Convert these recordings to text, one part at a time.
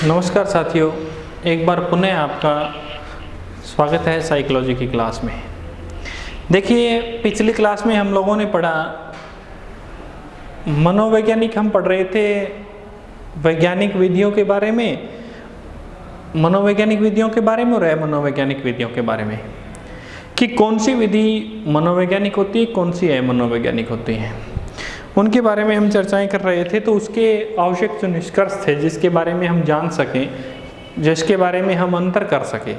नमस्कार साथियों, एक बार पुनः आपका स्वागत है साइकोलॉजी की क्लास में। देखिए, पिछली क्लास में हम लोगों ने पढ़ा मनोवैज्ञानिक, हम पढ़ रहे थे वैज्ञानिक विधियों के बारे में, मनोवैज्ञानिक विधियों के बारे में और अमनोवैज्ञानिक विधियों के बारे में कि कौन सी विधि मनोवैज्ञानिक होती है, कौन सी अमनोवैज्ञानिक होती है, उनके बारे में हम चर्चाएं कर रहे थे। तो उसके आवश्यक जो निष्कर्ष थे जिसके बारे में हम जान सकें, जिसके बारे में हम अंतर कर सकें,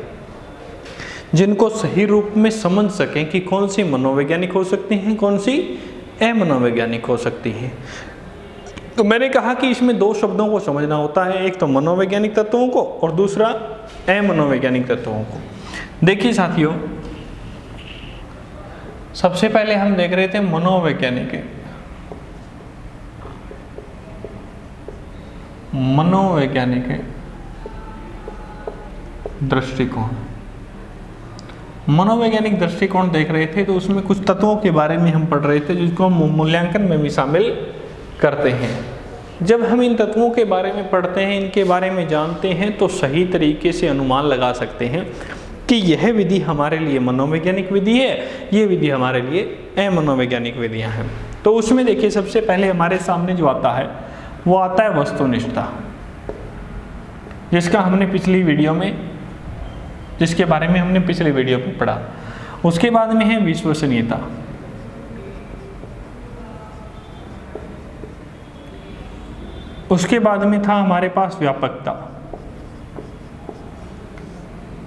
जिनको सही रूप में समझ सकें कि कौन सी मनोवैज्ञानिक हो सकती हैं, कौन सी अमनोवैज्ञानिक हो सकती हैं। तो मैंने कहा कि इसमें दो शब्दों को समझना होता है, एक तो मनोवैज्ञानिक तत्वों को और दूसरा अमनोवैज्ञानिक तत्वों को। देखिए साथियों, सबसे पहले हम देख रहे थे मनोवैज्ञानिक दृष्टिकोण। मनोवैज्ञानिक दृष्टिकोण देख रहे थे, तो उसमें कुछ तत्वों के बारे में हम पढ़ रहे थे जिसको हम मूल्यांकन में भी शामिल करते हैं। जब हम इन तत्वों के बारे में पढ़ते हैं, इनके बारे में जानते हैं, तो सही तरीके से अनुमान लगा सकते हैं कि यह विधि हमारे लिए मनोवैज्ञानिक विधि है, ये विधि हमारे लिए अमनोवैज्ञानिक विधियां हैं। तो उसमें देखिए, सबसे पहले हमारे सामने जो आता है वो आता है वस्तुनिष्ठता, जिसके बारे में हमने पिछली वीडियो में पढ़ा। उसके बाद में है विश्वसनीयता, उसके बाद में था हमारे पास व्यापकता,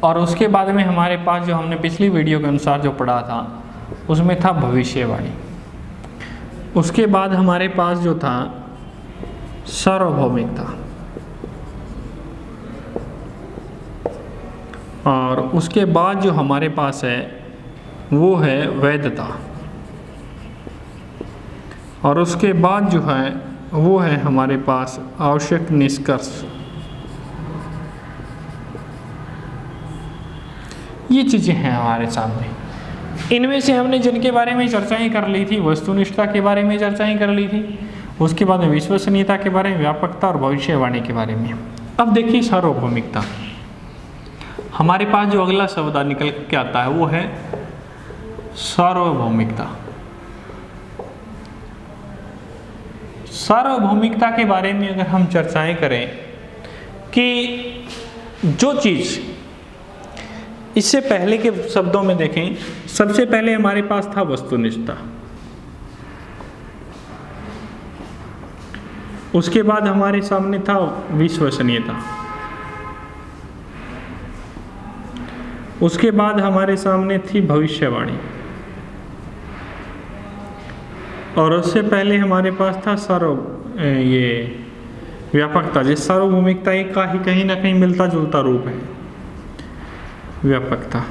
और उसके बाद में हमारे पास जो हमने पिछली वीडियो के अनुसार जो पढ़ा था उसमें था भविष्यवाणी। उसके बाद हमारे पास जो था सार्वभौमिकता, और उसके बाद जो हमारे पास है वो है वैधता, और उसके बाद जो है वो है हमारे पास आवश्यक निष्कर्ष। ये चीज़ें हैं हमारे सामने। इनमें से हमने जिनके बारे में चर्चाएं कर ली थी, वस्तुनिष्ठता के बारे में चर्चाएं कर ली थी, उसके बाद में विश्वसनीयता के बारे में, व्यापकता और भविष्यवाणी के बारे में। अब देखिए सार्वभौमिकता, हमारे पास जो अगला शब्द निकल के आता है वो है सार्वभौमिकता। सार्वभौमिकता के बारे में अगर हम चर्चाएं करें कि जो चीज़, इससे पहले के शब्दों में देखें, सबसे पहले हमारे पास था वस्तुनिष्ठता, उसके बाद हमारे सामने था विश्वसनीयता, उसके बाद हमारे सामने थी भविष्यवाणी, और उससे पहले हमारे पास था व्यापकता। जिस सार्वभौमिकता का ही कहीं ना कहीं मिलता जुलता रूप है व्यापकता।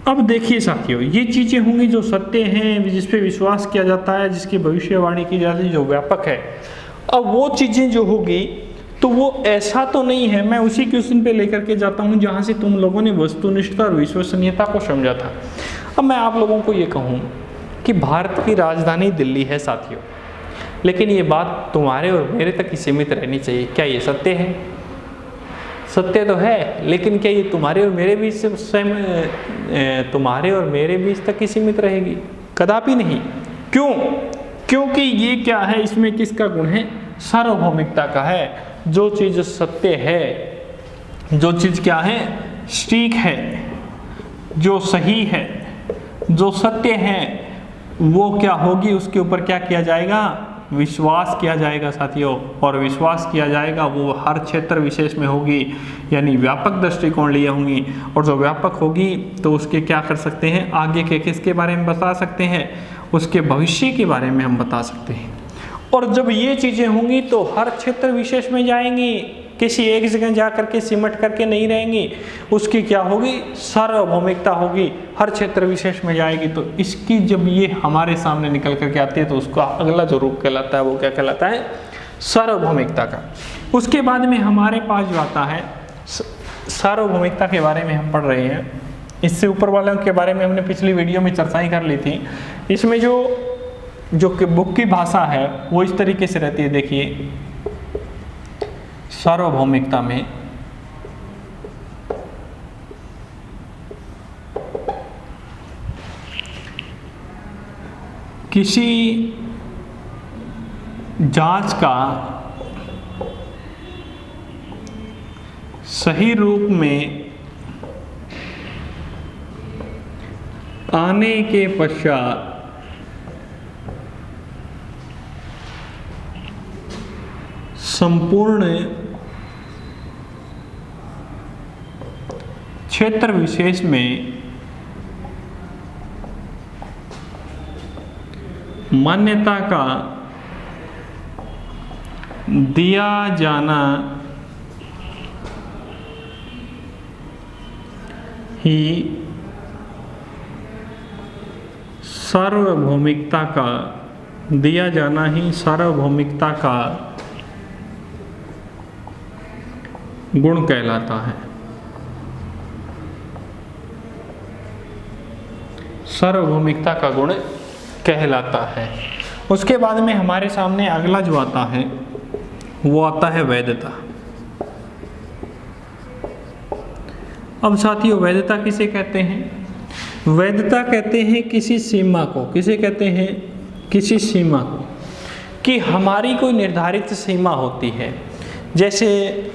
अब देखिए साथियों, ये चीज़ें होंगी जो सत्य हैं, जिस पे विश्वास किया जाता है, जिसकी भविष्यवाणी की जाती है, जो व्यापक है। अब वो चीज़ें जो होगी तो वो ऐसा तो नहीं है, मैं उसी क्वेश्चन पे लेकर के जाता हूँ जहाँ से तुम लोगों ने वस्तुनिष्ठता और विश्वसनीयता को समझा था। अब मैं आप लोगों को ये कहूँ कि भारत की राजधानी दिल्ली है साथियों, लेकिन ये बात तुम्हारे और मेरे तक ही सीमित रहनी चाहिए। क्या ये सत्य है? सत्य तो है, लेकिन क्या ये तुम्हारे और मेरे बीच तक ही सीमित रहेगी? कदापि नहीं। क्यों? क्योंकि ये क्या है, इसमें किसका गुण है? सार्वभौमिकता का है। जो चीज़ सत्य है, जो चीज़ क्या है, सटीक है, जो सही है, जो सत्य है, वो क्या होगी, उसके ऊपर क्या किया जाएगा? विश्वास किया जाएगा साथियों। और विश्वास किया जाएगा वो हर क्षेत्र विशेष में होगी, यानी व्यापक दृष्टिकोण लिए होंगी। और जो व्यापक होगी तो उसके क्या कर सकते हैं, आगे के किसके बारे में बता सकते हैं, उसके भविष्य के बारे में हम बता सकते हैं। और जब ये चीज़ें होंगी तो हर क्षेत्र विशेष में जाएंगी, किसी एक जगह जा करके सिमट करके नहीं रहेंगी। उसकी क्या होगी? सार्वभौमिकता होगी, हर क्षेत्र विशेष में जाएगी। तो इसकी जब ये हमारे सामने निकल करके आती है तो उसका अगला जो रूप कहलाता है वो क्या कहलाता है? सार्वभौमिकता का। उसके बाद में हमारे पास जो आता है, सार्वभौमिकता के बारे में हम पढ़ रहे हैं, इससे ऊपर वालों के बारे में हमने पिछली वीडियो में चर्चाएं कर ली थी। इसमें जो बुक की भाषा है वो इस तरीके से रहती है। देखिए, सार्वभौमिकता में किसी जांच का सही रूप में आने के पश्चात संपूर्ण क्षेत्र विशेष में मान्यता का दिया जाना ही सार्वभौमिकता का गुण कहलाता है। सार्वभौमिकता का गुण कहलाता है। उसके बाद में हमारे सामने अगला जो आता है वो आता है वैधता। अब साथियों, वैधता किसे कहते हैं? वैधता कहते हैं किसी सीमा को। किसे कहते हैं? किसी सीमा को, कि हमारी कोई निर्धारित सीमा होती है। जैसे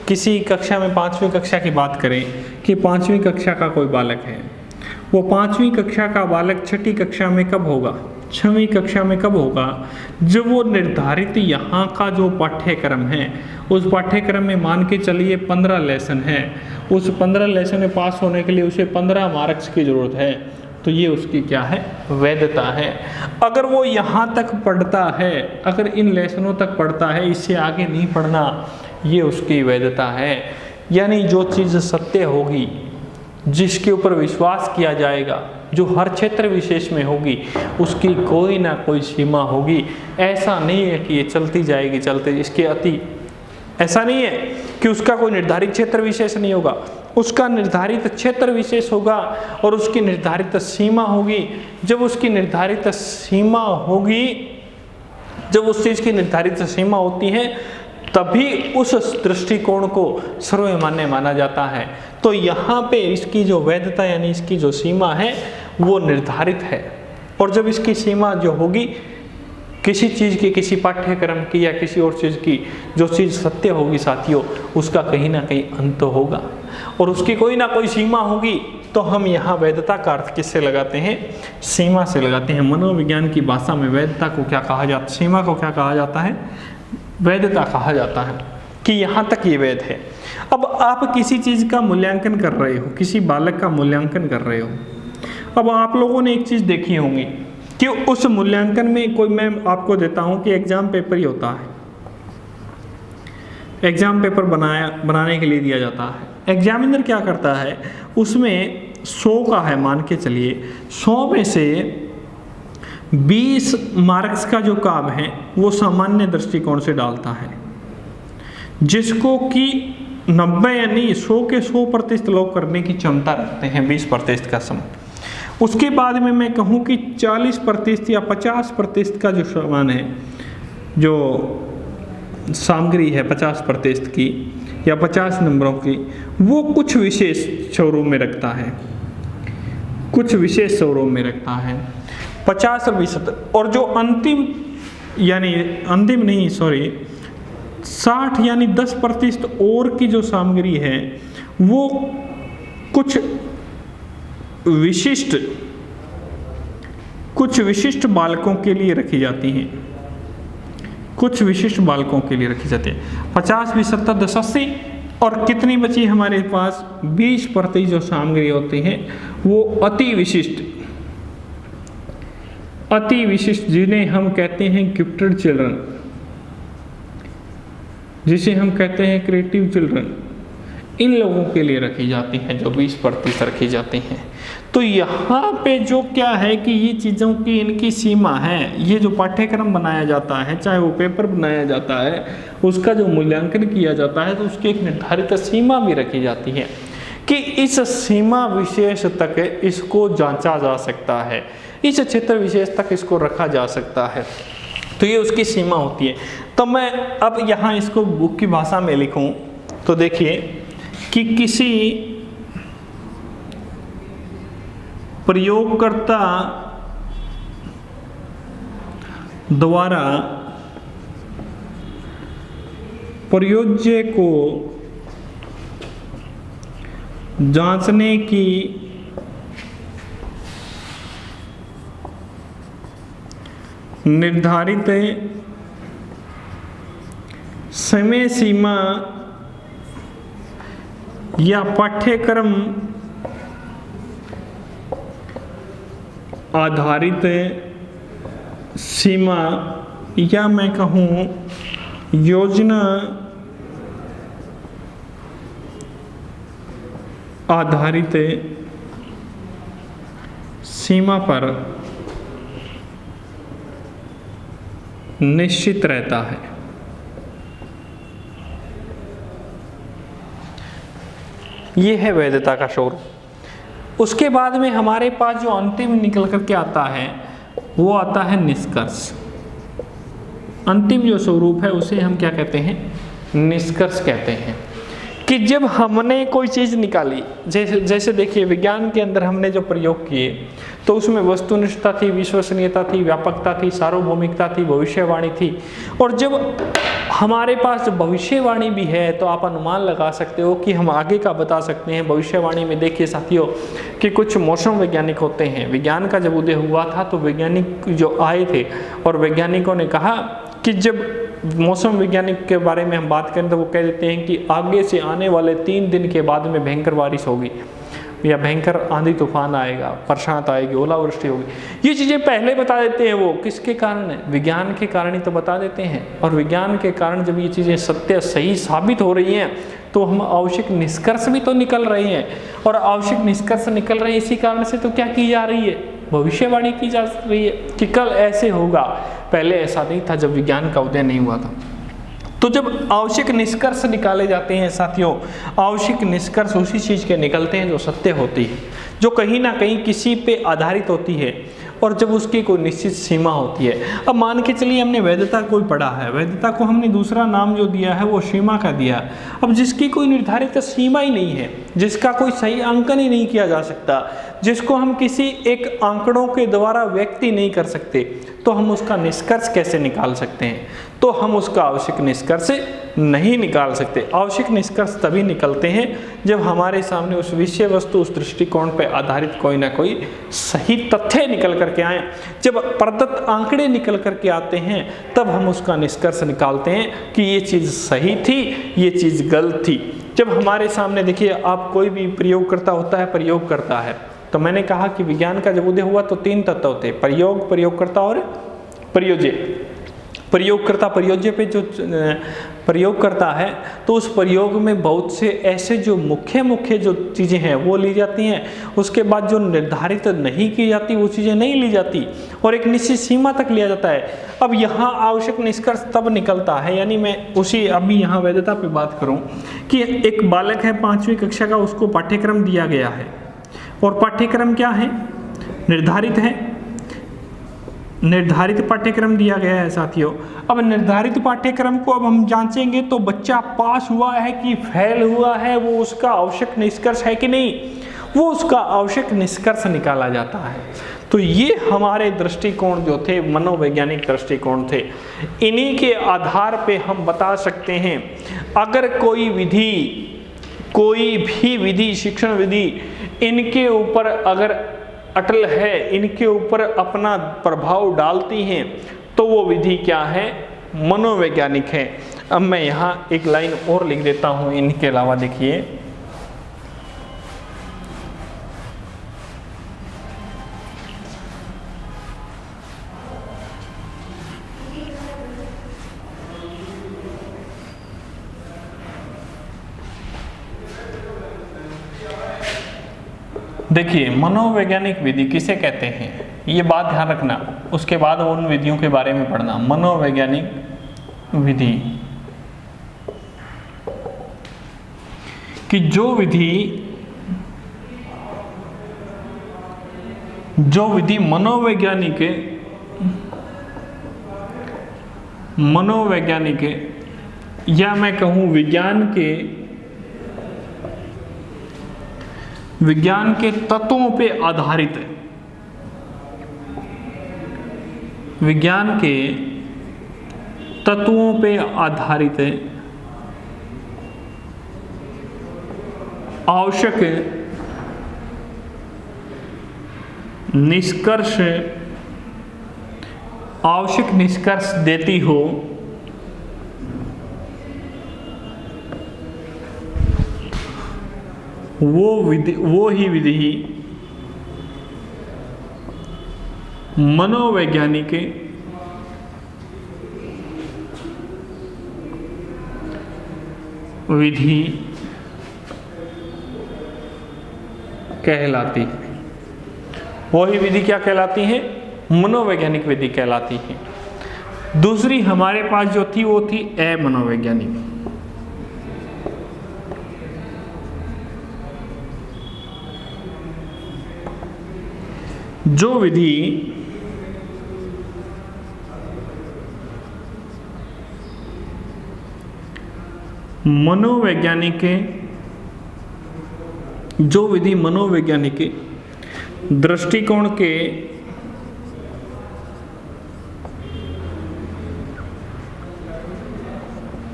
किसी कक्षा में 5वीं कक्षा की बात करें कि 5वीं कक्षा का कोई बालक है, वो 5वीं कक्षा का बालक 6ठी कक्षा में कब होगा, 6वीं कक्षा में कब होगा? जब वो निर्धारित यहाँ का जो पाठ्यक्रम है, उस पाठ्यक्रम में मान के चलिए 15 लेसन है, उस 15 लेसन में पास होने के लिए उसे 15 मार्क्स की ज़रूरत है, तो ये उसकी क्या है? वैधता है। अगर वो यहाँ तक पढ़ता है, अगर इन लेसनों तक पढ़ता है, इससे आगे नहीं पढ़ना, ये उसकी वैधता है। यानी जो चीज़ सत्य होगी, जिसके ऊपर विश्वास किया जाएगा, जो हर क्षेत्र विशेष में होगी, उसकी कोई ना कोई सीमा होगी। ऐसा नहीं है कि ये चलती जाएगी इसके अति, ऐसा नहीं है कि उसका कोई निर्धारित क्षेत्र विशेष नहीं होगा, उसका निर्धारित क्षेत्र विशेष होगा और उसकी निर्धारित सीमा होगी। जब उसकी निर्धारित सीमा होगी, जब उस चीज़ की निर्धारित सीमा होती है, तभी उस दृष्टिकोण को सर्वमान्य माना जाता है। तो यहाँ पे इसकी जो वैधता यानी इसकी जो सीमा है वो निर्धारित है। और जब इसकी सीमा जो होगी किसी चीज़ की, किसी पाठ्यक्रम की या किसी और चीज़ की, जो चीज़ सत्य होगी साथियों, उसका कहीं ना कहीं अंत होगा और उसकी कोई ना कोई सीमा होगी। तो हम यहाँ वैधता का अर्थ किससे लगाते हैं? सीमा से लगाते हैं। मनोविज्ञान की भाषा में वैधता को क्या कहा जाता है? सीमा को क्या कहा जाता है? वैधता कहा जाता है कि यहाँ तक ये वैध है। अब आप किसी चीज़ का मूल्यांकन कर रहे हो, किसी बालक का मूल्यांकन कर रहे हो। अब आप लोगों ने एक चीज़ देखी होगी कि उस मूल्यांकन में कोई, मैं आपको देता हूँ कि एग्ज़ाम पेपर ही होता है। एग्ज़ाम पेपर बनाने के लिए दिया जाता है। एग्जामिनर क्या करता है, उसमें 100 का है मान के चलिए, 100 में से 20 मार्क्स का जो काम है वो सामान्य दृष्टिकोण से डालता है, जिसको कि 90 यानी 100 के 100% लोग करने की क्षमता रखते हैं 20% का समय। उसके बाद में मैं कहूँ कि 40% या 50% का जो सामान है, जो सामग्री है 50% की या 50 नंबरों की, वो कुछ विशेष स्वरूप में रखता है, कुछ विशेष स्वरूप में रखता है 50 और 20। और जो अंतिम यानी अंतिम नहीं, सॉरी, 60 यानी 10% और की जो सामग्री है वो कुछ विशिष्ट बालकों के लिए रखी जाती हैं, कुछ विशिष्ट बालकों के लिए रखी जाती है। 50, 20, 70, 10, 80 और कितनी बची हमारे पास? 20% जो सामग्री होती है वो अति विशिष्ट, जिन्हें हम कहते हैं गिफ्टेड चिल्ड्रन, जिसे हम कहते हैं क्रिएटिव चिल्ड्रन, इन लोगों के लिए रखी जाती हैं, जो 20% रखी जाती हैं। तो यहाँ पे जो क्या है कि ये चीज़ों की इनकी सीमा है। ये जो पाठ्यक्रम बनाया जाता है, चाहे वो पेपर बनाया जाता है, उसका जो मूल्यांकन किया जाता है, तो उसकी एक निर्धारित सीमा भी रखी जाती है कि इस सीमा विशेष तक इसको जांचा जा सकता है, इस क्षेत्र विशेष तक इसको रखा जा सकता है। तो ये उसकी सीमा होती है। तो मैं अब यहाँ इसको बुक की भाषा में लिखूं तो देखिए कि किसी प्रयोगकर्ता द्वारा प्रयोज्य को जांचने की निर्धारित समय सीमा या पाठ्यक्रम आधारित सीमा या मैं कहूँ योजना आधारित सीमा पर निश्चित रहता है। ये है वैधता का स्वरूप। उसके बाद में हमारे पास जो अंतिम निकल करके आता है वो आता है निष्कर्ष। अंतिम जो स्वरूप है उसे हम क्या कहते हैं? निष्कर्ष कहते हैं। कि जब हमने कोई चीज़ निकाली, जैसे देखिए विज्ञान के अंदर हमने जो प्रयोग किए तो उसमें वस्तुनिष्ठता थी, विश्वसनीयता थी, व्यापकता थी, सार्वभौमिकता थी, भविष्यवाणी थी। और जब हमारे पास भविष्यवाणी भी है तो आप अनुमान लगा सकते हो कि हम आगे का बता सकते हैं। भविष्यवाणी में देखिए साथियों कि कुछ मौसम वैज्ञानिक होते हैं। विज्ञान का जब उदय हुआ था तो वैज्ञानिक जो आए थे और वैज्ञानिकों ने कहा कि जब मौसम वैज्ञानिक के बारे में हम बात करें तो वो कह देते हैं कि आगे से आने वाले 3 दिन के बाद में भयंकर बारिश होगी या भयंकर आंधी तूफान आएगा, बरसात आएगी, ओलावृष्टि होगी। ये चीज़ें पहले बता देते हैं। वो किसके कारण है? विज्ञान के कारण ही तो बता देते हैं। और विज्ञान के कारण जब ये चीज़ें सत्य सही साबित हो रही हैं तो हम आवश्यक निष्कर्ष भी तो निकल रहे हैं। और आवश्यक निष्कर्ष निकल रहे हैं इसी कारण से तो क्या की जा रही है? भविष्यवाणी की जा रही है कि कल ऐसे होगा। पहले ऐसा नहीं था जब विज्ञान का उदय नहीं हुआ था। तो जब आवश्यक निष्कर्ष निकाले जाते हैं साथियों, आवश्यक निष्कर्ष उसी चीज़ के निकलते हैं जो सत्य होती है, जो कहीं ना कहीं किसी पे आधारित होती है और जब उसकी कोई निश्चित सीमा होती है। अब मान के चलिए हमने वैधता को पढ़ा है, वैधता को हमने दूसरा नाम जो दिया है वो सीमा का दिया। अब जिसकी कोई निर्धारित सीमा ही नहीं है, जिसका कोई सही अंकन ही नहीं किया जा सकता, जिसको हम किसी एक आंकड़ों के द्वारा व्यक्त नहीं कर सकते, तो हम उसका निष्कर्ष कैसे निकाल सकते हैं? तो हम उसका आवश्यक निष्कर्ष नहीं निकाल सकते। आवश्यक निष्कर्ष तभी निकलते हैं जब हमारे सामने उस विषय वस्तु, उस दृष्टिकोण पर आधारित कोई ना कोई सही तथ्य निकल करके आए। जब प्रदत्त आंकड़े निकल करके आते हैं तब हम उसका निष्कर्ष निकालते हैं कि ये चीज़ सही थी, ये चीज़ गलत थी। जब हमारे सामने देखिए, आप कोई भी प्रयोगकर्ता होता है, प्रयोग करता है, तो मैंने कहा कि विज्ञान का जब उदय हुआ तो 3 तत्व होते, प्रयोग, प्रयोगकर्ता और प्रयोज्य। प्रयोगकर्ता प्रयोज्य पे जो प्रयोग करता है तो उस प्रयोग में बहुत से ऐसे जो मुख्य जो चीज़ें हैं वो ली जाती हैं। उसके बाद जो निर्धारित नहीं की जाती वो चीज़ें नहीं ली जाती और एक निश्चित सीमा तक लिया जाता है। अब यहाँ आवश्यक निष्कर्ष तब निकलता है, यानी मैं उसी अभी यहाँ वैधता पे बात करूँ कि एक बालक है 5वीं कक्षा का, उसको पाठ्यक्रम दिया गया है और पाठ्यक्रम क्या है? निर्धारित है। निर्धारित पाठ्यक्रम दिया गया है साथियों। अब निर्धारित पाठ्यक्रम को अब हम जांचेंगे तो बच्चा पास हुआ है कि फेल हुआ है, वो उसका आवश्यक निष्कर्ष है कि नहीं, वो उसका आवश्यक निष्कर्ष निकाला जाता है। तो ये हमारे दृष्टिकोण जो थे, मनोवैज्ञानिक दृष्टिकोण थे, इन्हीं के आधार पे हम बता सकते हैं अगर कोई विधि, कोई भी विधि, शिक्षण विधि इनके ऊपर अगर अटल है, इनके ऊपर अपना प्रभाव डालती हैं तो वो विधि क्या है? मनोवैज्ञानिक है। अब मैं यहाँ एक लाइन और लिख देता हूँ इनके अलावा। देखिए, देखिए मनोवैज्ञानिक विधि किसे कहते हैं, ये बात ध्यान रखना। उसके बाद उन विधियों के बारे में पढ़ना। मनोवैज्ञानिक विधि कि जो विधि मनोवैज्ञानिक मनोवैज्ञानिक या मैं कहूँ विज्ञान के तत्वों पे आधारित है, विज्ञान के तत्वों पे आधारित है आवश्यक निष्कर्ष देती हो वो ही विधि मनोवैज्ञानिक विधि कहलाती है। वही विधि क्या कहलाती है? मनोवैज्ञानिक विधि कहलाती है। दूसरी हमारे पास जो थी वो थी अमनोवैज्ञानिक। जो विधि मनोवैज्ञानिक दृष्टिकोण के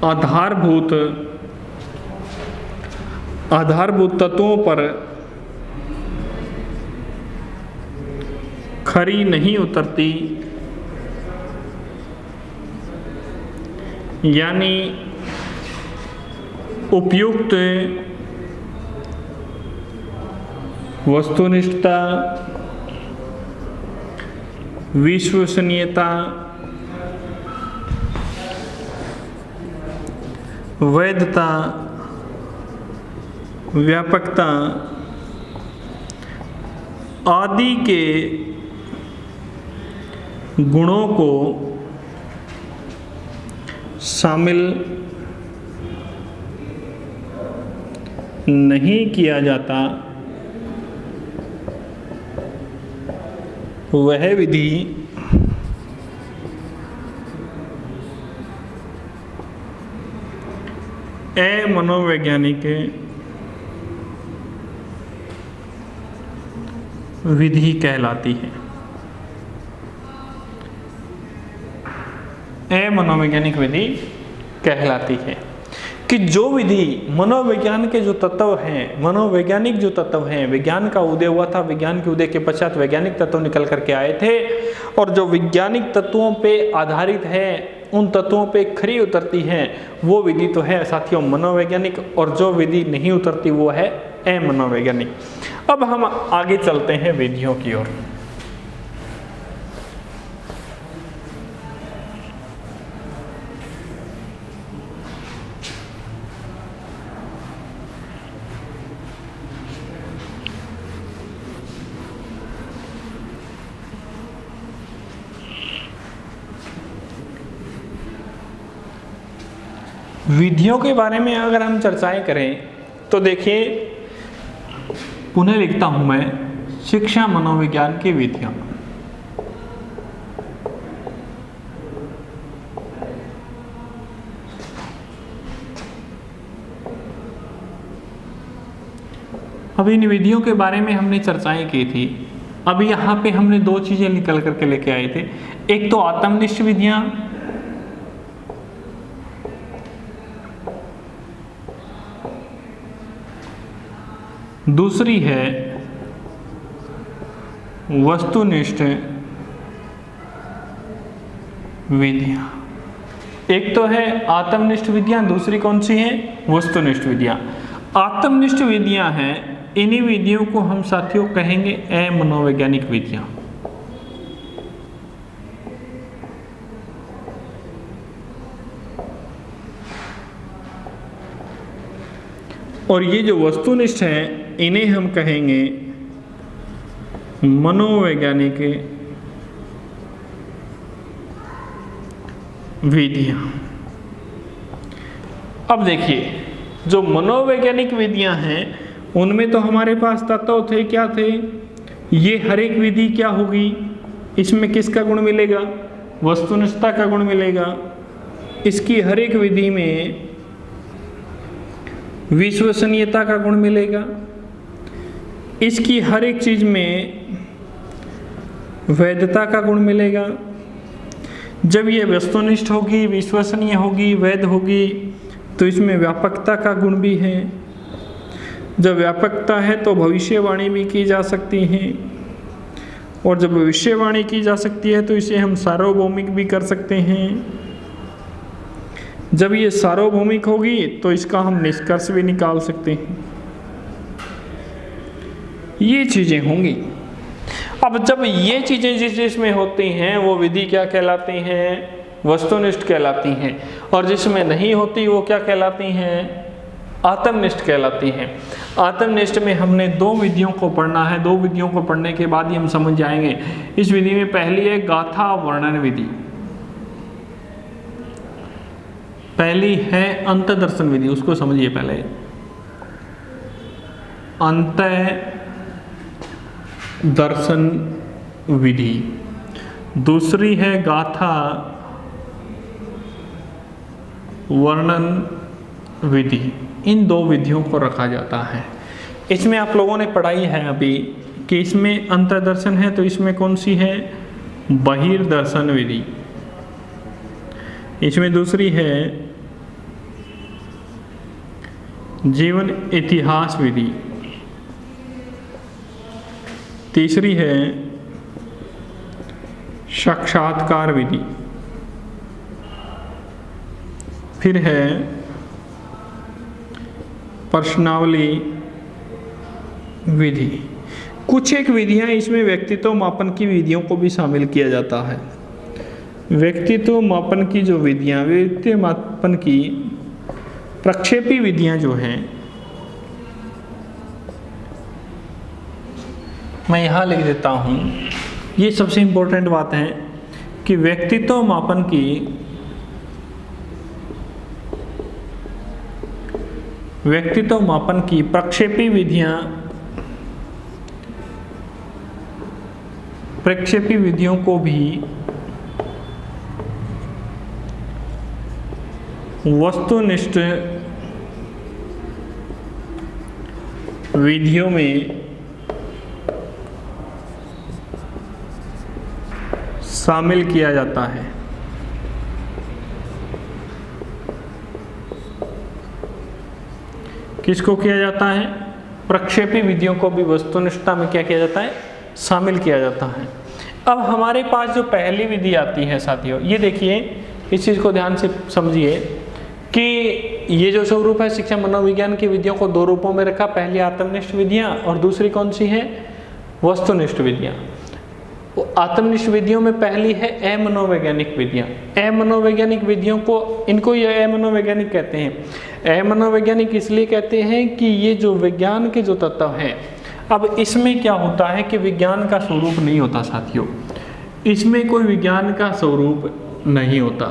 आधारभूत तत्वों पर खरी नहीं उतरती, यानी उपयुक्त वस्तुनिष्ठता, विश्वसनीयता, वैधता, व्यापकता आदि के गुणों को शामिल नहीं किया जाता, वह विधि अमनोवैज्ञानिक विधि कहलाती है। अमनोवैज्ञानिक विधि कहलाती है कि जो विधि मनोविज्ञान के जो तत्व हैं, मनोवैज्ञानिक जो तत्व हैं, विज्ञान का उदय हुआ था, विज्ञान के उदय के पश्चात वैज्ञानिक तत्व निकल करके आए थे, और जो वैज्ञानिक तत्वों पे आधारित है, उन तत्वों पे खरी उतरती है, वो विधि तो है साथियों मनोवैज्ञानिक, और जो विधि नहीं उतरती वो है अमनोवैज्ञानिक। अब हम आगे चलते हैं विधियों की ओर। विधियों के बारे में अगर हम चर्चाएं करें तो देखिए, पुनः लिखता हूं मैं शिक्षा मनोविज्ञान की विधियां। अब इन विधियों के बारे में हमने चर्चाएं की थी। अब यहाँ पे हमने दो चीजें निकल करके लेके आए थे। एक तो आत्मनिष्ठ विधियां, दूसरी है वस्तुनिष्ठ विधियां। एक तो है आत्मनिष्ठ विधियां, दूसरी कौन सी है? वस्तुनिष्ठ विधियां। आत्मनिष्ठ विधियां हैं, इन्हीं विधियों को हम साथियों कहेंगे अमनोवैज्ञानिक विधियां। और ये जो वस्तुनिष्ठ हैं इन्हें हम कहेंगे मनोवैज्ञानिक विधियां। अब देखिए, जो मनोवैज्ञानिक विधियां हैं उनमें तो हमारे पास तत्व थे, क्या थे? ये हर एक विधि क्या होगी, इसमें किसका गुण मिलेगा? वस्तुनिष्ठता का गुण मिलेगा, इसकी हर एक विधि में विश्वसनीयता का गुण मिलेगा, इसकी हर एक चीज में वैधता का गुण मिलेगा। जब ये वस्तुनिष्ठ होगी, विश्वसनीय होगी, वैध होगी, तो इसमें व्यापकता का गुण भी है। जब व्यापकता है तो भविष्यवाणी भी की जा सकती है, और जब भविष्यवाणी की जा सकती है तो इसे हम सार्वभौमिक भी कर सकते हैं। जब ये सार्वभौमिक होगी तो इसका हम निष्कर्ष भी निकाल सकते हैं। ये चीजें होंगी। अब जब ये चीजें जिस जिसमें होती हैं वो विधि क्या कहलाती हैं? वस्तुनिष्ठ कहलाती हैं। और जिसमें नहीं होती वो क्या कहलाती हैं? आत्मनिष्ठ कहलाती हैं। आत्मनिष्ठ में हमने 2 विधियों को पढ़ना है। 2 विधियों को पढ़ने के बाद ही हम समझ जाएंगे। इस विधि में पहली है गाथा वर्णन विधि, पहली है अंत दर्शन विधि। उसको समझिए पहले। अंत दर्शन विधि। दूसरी है गाथा वर्णन विधि। इन 2 विधियों को रखा जाता है। इसमें आप लोगों ने पढ़ाई है अभी कि इसमें अंतर्दर्शन है, तो इसमें कौन सी है? बहिर्दर्शन विधि। इसमें दूसरी है जीवन इतिहास विधि। तीसरी है साक्षात्कार विधि। फिर है प्रश्नावली विधि। कुछ एक विधियां इसमें व्यक्तित्व मापन की विधियों को भी शामिल किया जाता है। व्यक्तित्व मापन की जो विधियां, व्यक्तित्व मापन की प्रक्षेपी विधियां जो हैं, मैं यहाँ लिख देता हूँ। ये सबसे इम्पोर्टेंट बात है कि व्यक्तित्व मापन की प्रक्षेपी विधियों को भी वस्तुनिष्ठ विधियों में शामिल किया जाता है। किसको किया जाता है? प्रक्षेपी विधियों को भी वस्तुनिष्ठता में क्या किया जाता है? शामिल किया जाता है। अब हमारे पास जो पहली विधि आती है साथियों, ये देखिए, इस चीज़ को ध्यान से समझिए कि ये जो स्वरूप है शिक्षा मनोविज्ञान की विधियों को 2 रूपों में रखा। पहली आत्मनिष्ठ विधियां और दूसरी कौन सी है? वस्तुनिष्ठ विधियां। आत्मनिष्ठ विधियों में पहली है अमनोवैज्ञानिक विधियां। अमनोवैज्ञानिक विधियों को, इनको ये अमनोवैज्ञानिक कहते हैं। अमनोवैज्ञानिक इसलिए कहते हैं कि ये जो विज्ञान के जो तत्व हैं, अब इसमें क्या होता है कि विज्ञान का स्वरूप नहीं होता साथियों। इसमें कोई विज्ञान का स्वरूप नहीं होता,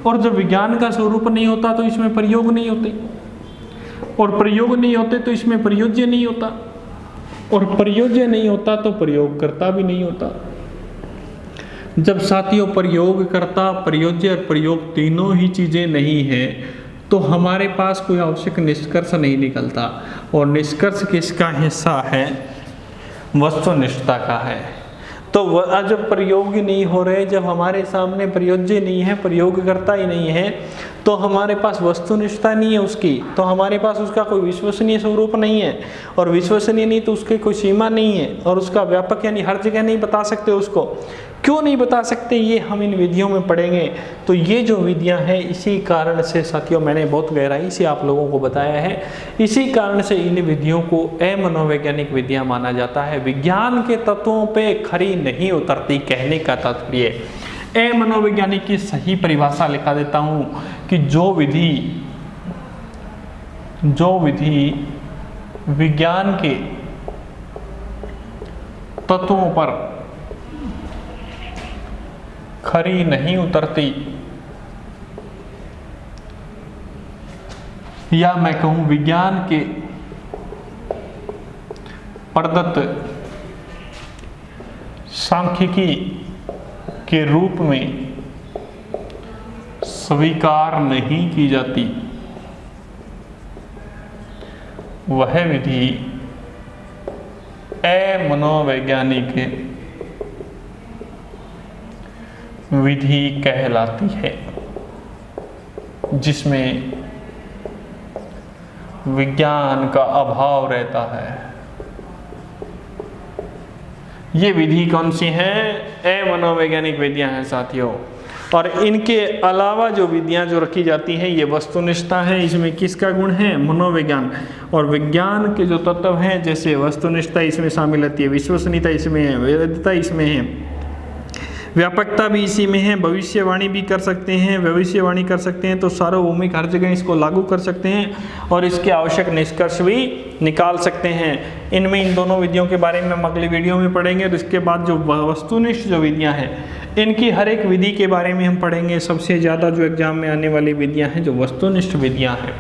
और जब विज्ञान का स्वरूप नहीं होता तो इसमें प्रयोग नहीं होते, और प्रयोग नहीं होते तो इसमें प्रयोज्य नहीं होता, और प्रयोज्य नहीं होता तो प्रयोगकर्ता भी नहीं होता। जब साथियों प्रयोगकर्ता, प्रयोज्य और प्रयोग तीनों ही चीजें नहीं है तो हमारे पास कोई आवश्यक निष्कर्ष नहीं निकलता। और निष्कर्ष किसका हिस्सा है? वस्तुनिष्ठता का है। तो जब प्रयोग नहीं हो रहे, जब हमारे सामने प्रयोज्य नहीं है, प्रयोगकर्ता ही नहीं है, तो हमारे पास वस्तुनिष्ठता नहीं है उसकी, तो हमारे पास उसका कोई विश्वसनीय स्वरूप नहीं है, और विश्वसनीय नहीं तो उसकी कोई सीमा नहीं है, और उसका व्यापक यानी हर जगह नहीं बता सकते उसको। क्यों नहीं बता सकते, ये हम इन विधियों में पढ़ेंगे। तो ये जो विधियां हैं, इसी कारण से साथियों मैंने बहुत गहराई से आप लोगों को बताया है, इसी कारण से इन विधियों को अमनोवैज्ञानिक विधियां माना जाता है। विज्ञान के तत्वों पे खरी नहीं उतरती, कहने का तात्पर्य। अमनोवैज्ञानिक की सही परिभाषा लिखा देता हूँ कि जो विधि विज्ञान के तत्वों पर खरी नहीं उतरती, या मैं कहूं विज्ञान के प्रदत्त सांख्यिकी के रूप में स्वीकार नहीं की जाती, वह विधि अमनोवैज्ञानिक विधि कहलाती है, जिसमें विज्ञान का अभाव रहता है। ये विधि कौन सी है? अमनोवैज्ञानिक विधियां हैं साथियों। और इनके अलावा जो विधियां जो रखी जाती हैं, ये वस्तुनिष्ठता है। इसमें किसका गुण है? मनोविज्ञान। और विज्ञान के जो तत्व हैं, जैसे वस्तुनिष्ठता इसमें शामिल होती है, विश्वसनीयता इसमें है, वैधता इसमें है, व्यापकता भी इसी में है, भविष्यवाणी भी कर सकते हैं, भविष्यवाणी कर सकते हैं, तो सार्वभौमिक हर जगह इसको लागू कर सकते हैं और इसके आवश्यक निष्कर्ष भी निकाल सकते हैं। इनमें इन दोनों विधियों के बारे में हम अगली वीडियो में पढ़ेंगे। और इसके बाद जो वस्तुनिष्ठ जो विधियां हैं, इनकी हर एक विधि के बारे में हम पढ़ेंगे। सबसे ज़्यादा जो एग्जाम में आने वाली विधियाँ हैं, जो वस्तुनिष्ठ विधियाँ हैं,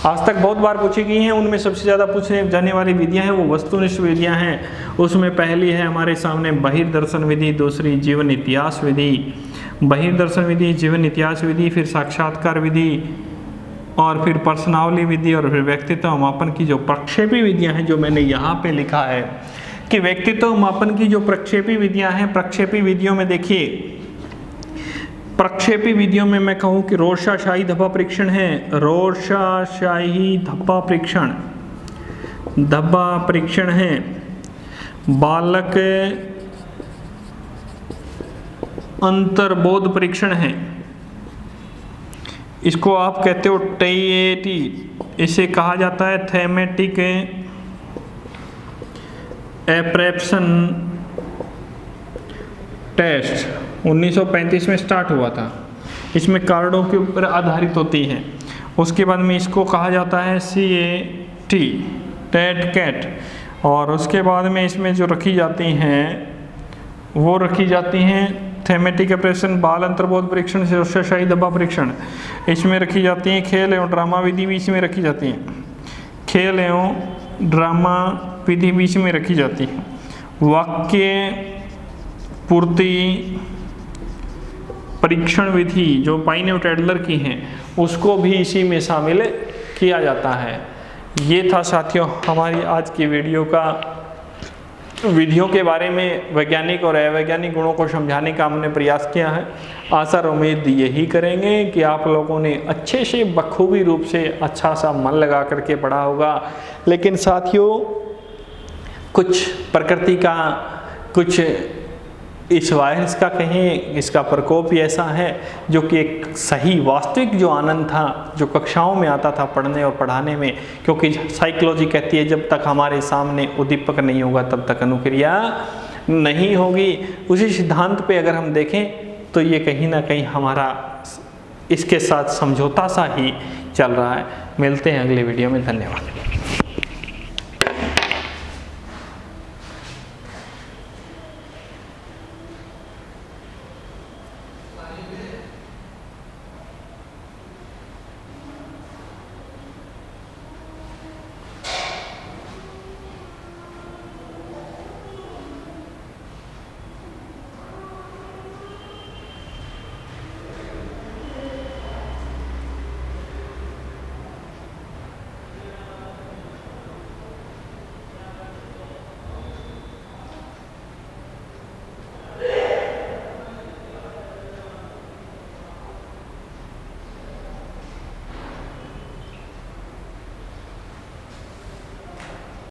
आज तक बहुत बार पूछी गई हैं, उनमें सबसे ज़्यादा पूछने जाने वाली विधियां हैं वो वस्तुनिष्ठ विधियां हैं। उसमें पहली है हमारे सामने बहिर्दर्शन विधि, दूसरी जीवन इतिहास विधि, बहिर्दर्शन विधि, जीवन इतिहास विधि, फिर साक्षात्कार विधि, और फिर प्रश्नावली विधि, और फिर व्यक्तित्व मापन की जो प्रक्षेपी विधियाँ हैं, जो मैंने यहाँ पे लिखा है कि व्यक्तित्व मापन की जो प्रक्षेपी विधियाँ हैं, प्रक्षेपी विधियों में देखिए, प्रक्षेपी विधियों में मैं कहूँ कि रोरशाही धब्बा परीक्षण है, रोरशाही धब्बा परीक्षण है, बालक अंतर्बोध परीक्षण है, इसको आप कहते हो टेटी, इसे कहा जाता है थैमेटिक एप्रेप्शन टेस्ट। 1935 में स्टार्ट हुआ था। इसमें कार्डों के ऊपर आधारित होती है। उसके बाद में इसको कहा जाता है CAT, टेट कैट। और उसके बाद में इसमें जो रखी जाती हैं वो रखी जाती हैं थैमेटिक एप्रेशन, बाल अंतर्बोध परीक्षण, रोरशाही धब्बा परीक्षण, इसमें रखी जाती हैं। खेल एवं ड्रामा विधि भी इसमें रखी जाती हैं, खेल एवं ड्रामा विधि भी इसमें रखी जाती है। वाक्य पूर्ति परीक्षण विधि जो पाइन और टैडलर की हैं, उसको भी इसी में शामिल किया जाता है। ये था साथियों हमारी आज की वीडियो का विधियों के बारे में वैज्ञानिक और अवैज्ञानिक गुणों को समझाने का हमने प्रयास किया है। आशा और उम्मीद यही करेंगे कि आप लोगों ने अच्छे से बखूबी रूप से अच्छा सा मन लगा करके पढ़ा होगा। लेकिन साथियों कुछ प्रकृति का, कुछ इस वायरस का कहें, इसका प्रकोप ही ऐसा है जो कि एक सही वास्तविक जो आनंद था, जो कक्षाओं में आता था पढ़ने और पढ़ाने में, क्योंकि साइकोलॉजी कहती है जब तक हमारे सामने उद्दीपक नहीं होगा तब तक अनुक्रिया नहीं होगी। उसी सिद्धांत पे अगर हम देखें तो ये कहीं ना कहीं हमारा इसके साथ समझौता सा ही चल रहा है। मिलते हैं अगले वीडियो में, धन्यवाद।